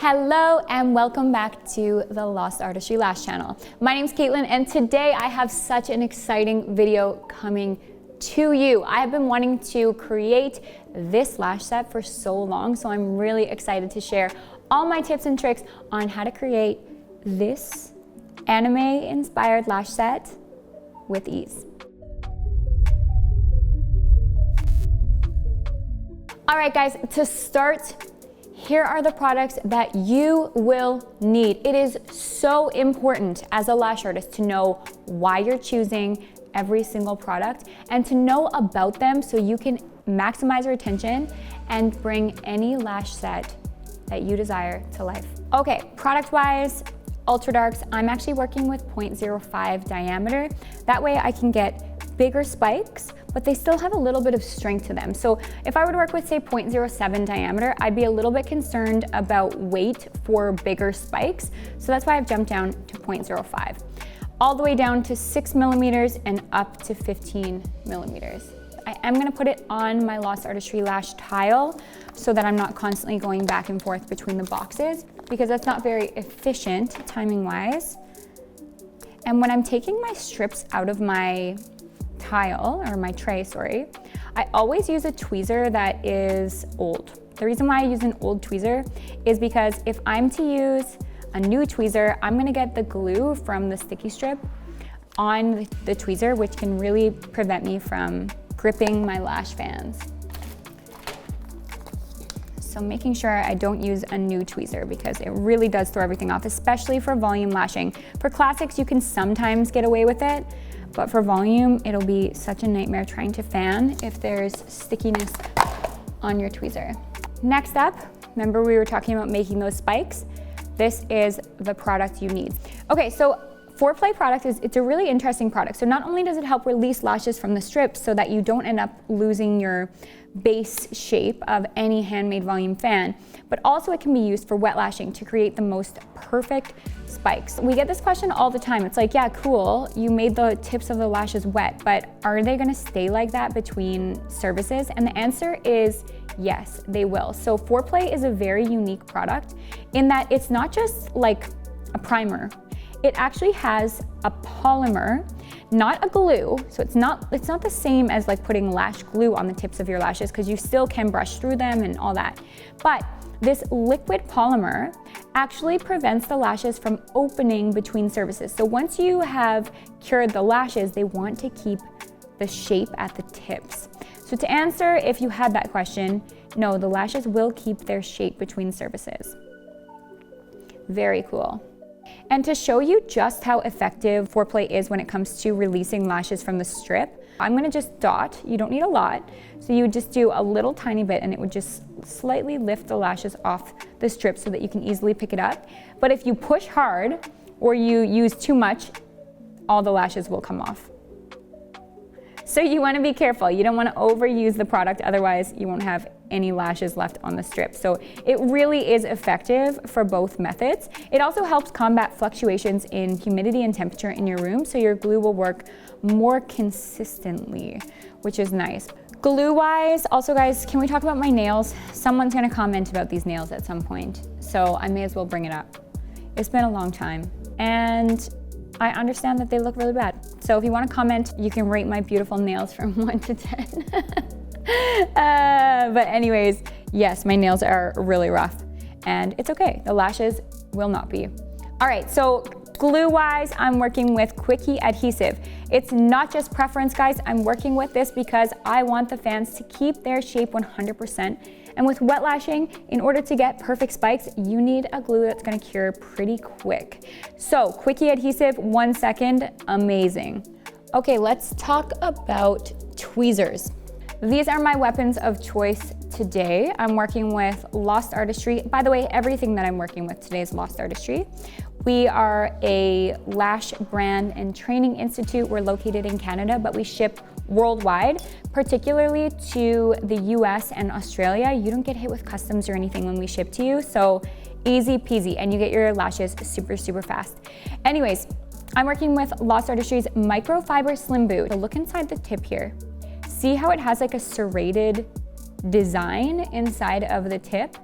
Hello and welcome back to the Lost Artistry Lash channel. My name's Caitlin and today I have such an exciting video coming to you. I have been wanting to create this lash set for so long, so I'm really excited to share all my tips and tricks on how to create this anime-inspired lash set with ease. All right guys, to start, here are the products that you will need. It is so important as a lash artist to know why you're choosing every single product and to know about them so you can maximize your attention and bring any lash set that you desire to life. Okay, product-wise, ultra darks, I'm actually working with 0.05 diameter. That way I can get bigger spikes, but they still have a little bit of strength to them. So if I were to work with say 0.07 diameter, I'd be a little bit concerned about weight for bigger spikes. So that's why I've jumped down to 0.05. All the way down to 6 millimeters and up to 15 millimeters. I am gonna put it on my Lost Artistry lash tile so that I'm not constantly going back and forth between the boxes because that's not very efficient timing wise. And when I'm taking my strips out of my tile, or my tray, sorry, I always use a tweezer that is old. The reason why I use an old tweezer is because if I'm to use a new tweezer, I'm gonna get the glue from the sticky strip on the tweezer, which can really prevent me from gripping my lash fans. So making sure I don't use a new tweezer because it really does throw everything off, especially for volume lashing. For classics, you can sometimes get away with it, but for volume, it'll be such a nightmare trying to fan if there's stickiness on your tweezer. Next up, remember we were talking about making those spikes? This is the product you need. Okay, so Foreplay product it's a really interesting product. So not only does it help release lashes from the strips so that you don't end up losing your base shape of any handmade volume fan, but also it can be used for wet lashing to create the most perfect spikes. We get this question all the time. It's like, yeah, cool, you made the tips of the lashes wet, but are they gonna stay like that between services? And the answer is yes, they will. So Foreplay is a very unique product in that it's not just like a primer. It actually has a polymer, not a glue. So it's not the same as like putting lash glue on the tips of your lashes because you still can brush through them and all that. But this liquid polymer actually prevents the lashes from opening between surfaces. So once you have cured the lashes, they want to keep the shape at the tips. So to answer if you had that question, no, the lashes will keep their shape between surfaces. Very cool. And to show you just how effective Foreplay is when it comes to releasing lashes from the strip, I'm gonna just dot. You don't need a lot. So you just do a little tiny bit and it would just slightly lift the lashes off the strip so that you can easily pick it up. But if you push hard or you use too much, all the lashes will come off. So you wanna be careful. You don't wanna overuse the product, otherwise you won't have any lashes left on the strip. So it really is effective for both methods. It also helps combat fluctuations in humidity and temperature in your room, so your glue will work more consistently, which is nice. Glue-wise, also guys, can we talk about my nails? Someone's gonna comment about these nails at some point, so I may as well bring it up. It's been a long time, and I understand that they look really bad. So if you wanna comment, you can rate my beautiful nails from 1 to 10. But anyways, yes, my nails are really rough and it's okay. The lashes will not be. All right, so glue-wise, I'm working with Quickie adhesive. It's not just preference, guys. I'm working with this because I want the fans to keep their shape 100%. And with wet lashing, in order to get perfect spikes, you need a glue that's gonna cure pretty quick. So Quickie adhesive, 1 second, amazing. Okay, let's talk about tweezers. These are my weapons of choice today. I'm working with Lost Artistry. By the way, everything that I'm working with today is Lost Artistry. We are a lash brand and training institute. We're located in Canada, but we ship worldwide, particularly to the US and Australia. You don't get hit with customs or anything when we ship to you, so easy peasy, and you get your lashes super, super fast. Anyways, I'm working with Lost Artistry's microfiber slim boot. So look inside the tip here. See how it has like a serrated design inside of the tip?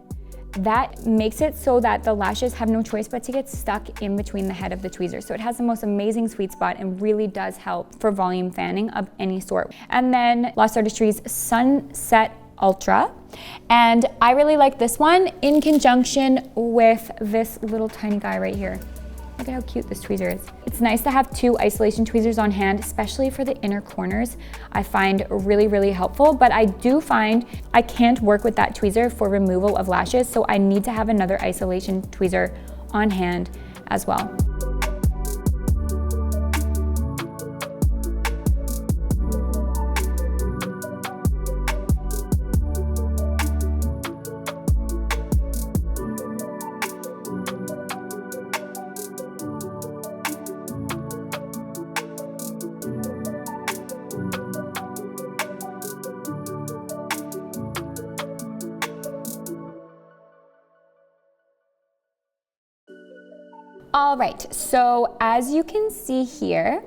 that makes it so that the lashes have no choice but to get stuck in between the head of the tweezer. So it has the most amazing sweet spot and really does help for volume fanning of any sort. And then Lost Artistry's Sunset Ultra. And I really like this one in conjunction with this little tiny guy right here. Look at how cute this tweezer is. It's nice to have two isolation tweezers on hand, especially for the inner corners. I find really, really helpful, but I do find I can't work with that tweezer for removal of lashes, so I need to have another isolation tweezer on hand as well. All right, so as you can see here,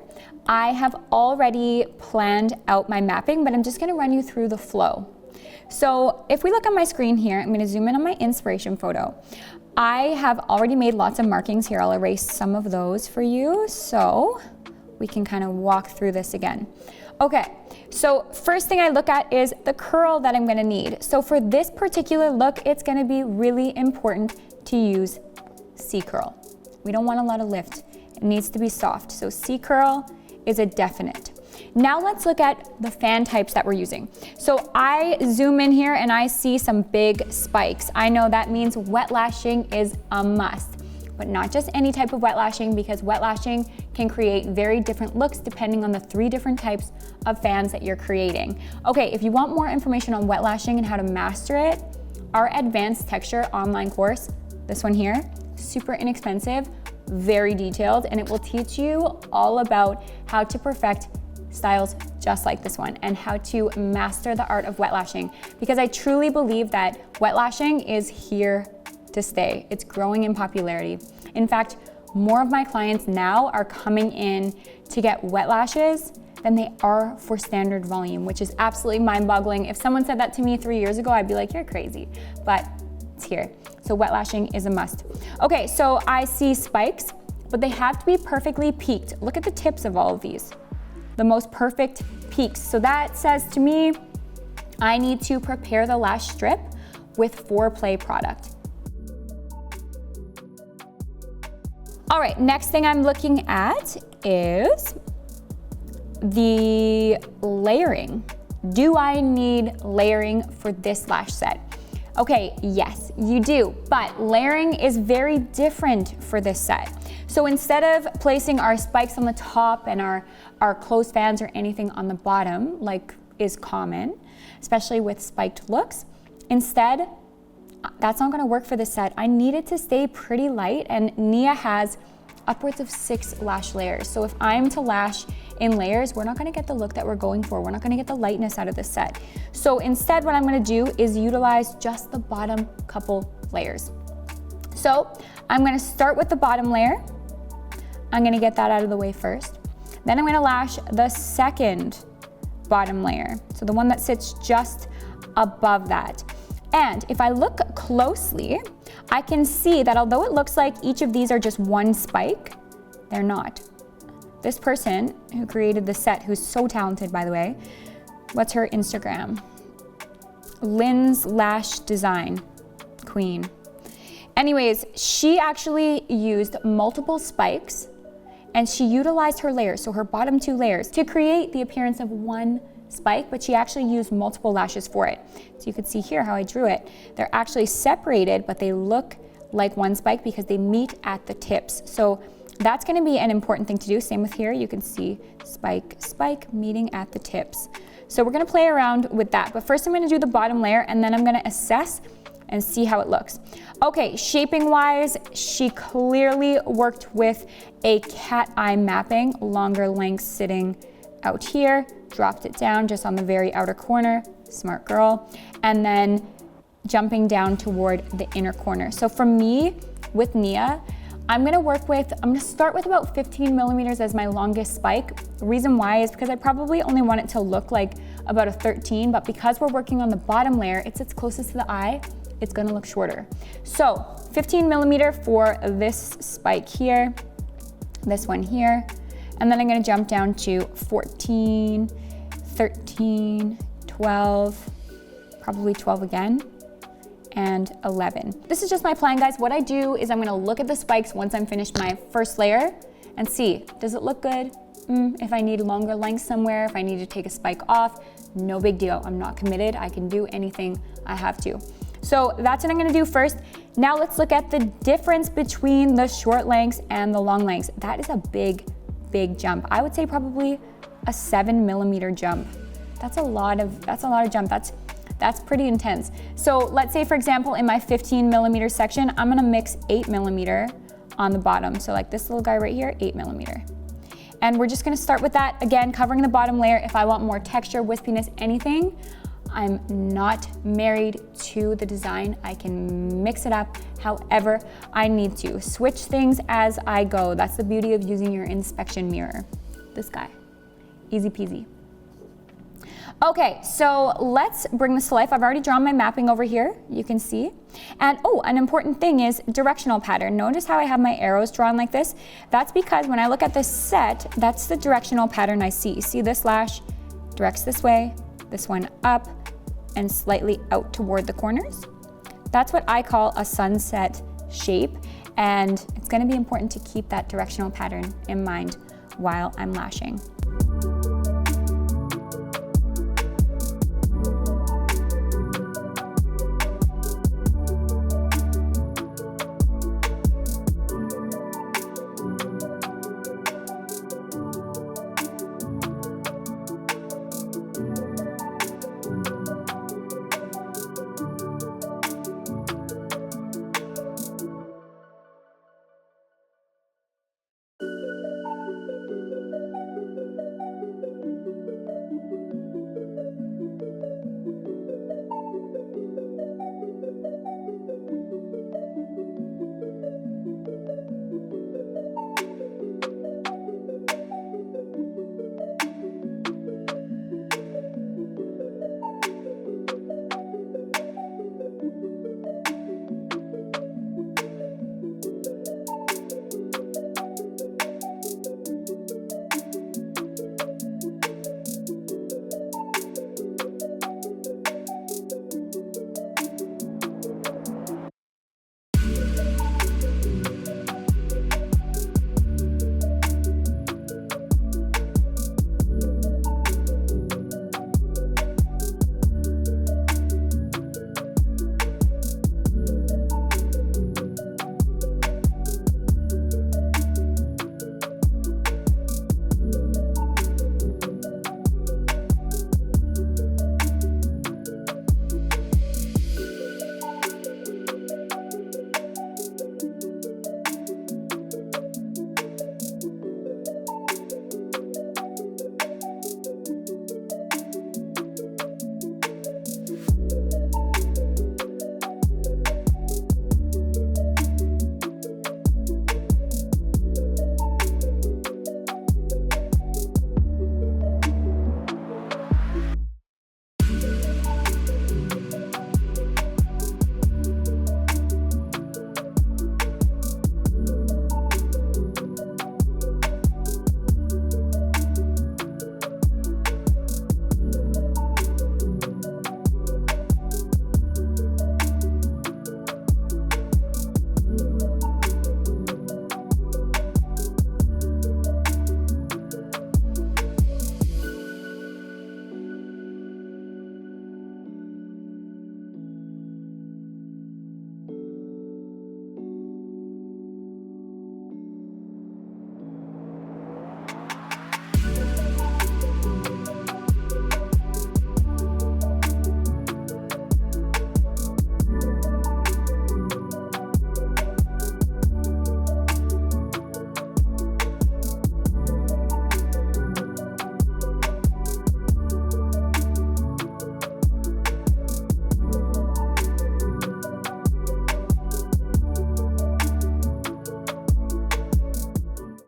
I have already planned out my mapping, but I'm just gonna run you through the flow. So if we look on my screen here, I'm gonna zoom in on my inspiration photo. I have already made lots of markings here. I'll erase some of those for you so we can kind of walk through this again. Okay, so first thing I look at is the curl that I'm gonna need. So for this particular look, it's gonna be really important to use C-curl. We don't want a lot of lift. It needs to be soft. So C-curl is a definite. Now let's look at the fan types that we're using. So I zoom in here and I see some big spikes. I know that means wet lashing is a must, but not just any type of wet lashing, because wet lashing can create very different looks depending on the 3 different types of fans that you're creating. Okay, if you want more information on wet lashing and how to master it, our advanced texture online course, this one here, super inexpensive, very detailed, and it will teach you all about how to perfect styles just like this one and how to master the art of wet lashing, because I truly believe that wet lashing is here to stay. It's growing in popularity. In fact, more of my clients now are coming in to get wet lashes than they are for standard volume, which is absolutely mind-boggling. If someone said that to me 3 years ago, I'd be like, you're crazy, but it's here. So wet lashing is a must. Okay, so I see spikes, but they have to be perfectly peaked. Look at the tips of all of these. The most perfect peaks. So that says to me, I need to prepare the lash strip with Foreplay product. All right, next thing I'm looking at is the layering. Do I need layering for this lash set? Okay, yes, you do, but layering is very different for this set. So instead of placing our spikes on the top and our closed fans or anything on the bottom, like is common, especially with spiked looks, instead, that's not gonna work for this set. I need it to stay pretty light, and Nia has upwards of 6 lash layers. So if I'm to lash in layers, we're not gonna get the look that we're going for. We're not gonna get the lightness out of this set. So instead, what I'm gonna do is utilize just the bottom couple layers. So I'm gonna start with the bottom layer. I'm gonna get that out of the way first. Then I'm gonna lash the second bottom layer. So the one that sits just above that. And if I look closely, I can see that although it looks like each of these are just one spike, they're not. This person who created the set, who's so talented, by the way, what's her Instagram? Lynn's Lash Design Queen. Anyways, she actually used multiple spikes and she utilized her layers, so her bottom 2 layers, to create the appearance of one spike, but she actually used multiple lashes for it. So you can see here how I drew it. They're actually separated, but they look like one spike because they meet at the tips. So that's gonna be an important thing to do. Same with here, you can see spike, spike meeting at the tips. So we're gonna play around with that. But first I'm gonna do the bottom layer and then I'm gonna assess and see how it looks. Okay, shaping wise, she clearly worked with a cat eye mapping, longer length sitting out here, dropped it down just on the very outer corner, smart girl, and then jumping down toward the inner corner. So for me, with Nia, I'm gonna start with about 15 millimeters as my longest spike. The reason why is because I probably only want it to look like about a 13, but because we're working on the bottom layer, it sits closest to the eye, it's gonna look shorter. So 15 millimeter for this spike here, this one here, and then I'm gonna jump down to 14, 13, 12, probably 12 again, and 11. This is just my plan, guys. What I do is I'm gonna look at the spikes once I'm finished my first layer and see, does it look good? If I need longer length somewhere, if I need to take a spike off, no big deal. I'm not committed. I can do anything I have to. So that's what I'm gonna do first. Now let's look at the difference between the short lengths and the long lengths. That is a big, big jump. I would say probably a 7 millimeter jump. That's a lot of jump. That's pretty intense. So let's say, for example, in my 15 millimeter section, I'm gonna mix 8 millimeter on the bottom. So like this little guy right here, 8 millimeter. And we're just gonna start with that, again, covering the bottom layer. If I want more texture, wispiness, anything, I'm not married to the design. I can mix it up however I need to. Switch things as I go. That's the beauty of using your inspection mirror. This guy, easy peasy. Okay, so let's bring this to life. I've already drawn my mapping over here, you can see. And oh, an important thing is directional pattern. Notice how I have my arrows drawn like this? That's because when I look at this set, that's the directional pattern I see. You see this lash directs this way, this one up, and slightly out toward the corners. That's what I call a sunset shape, and it's gonna be important to keep that directional pattern in mind while I'm lashing.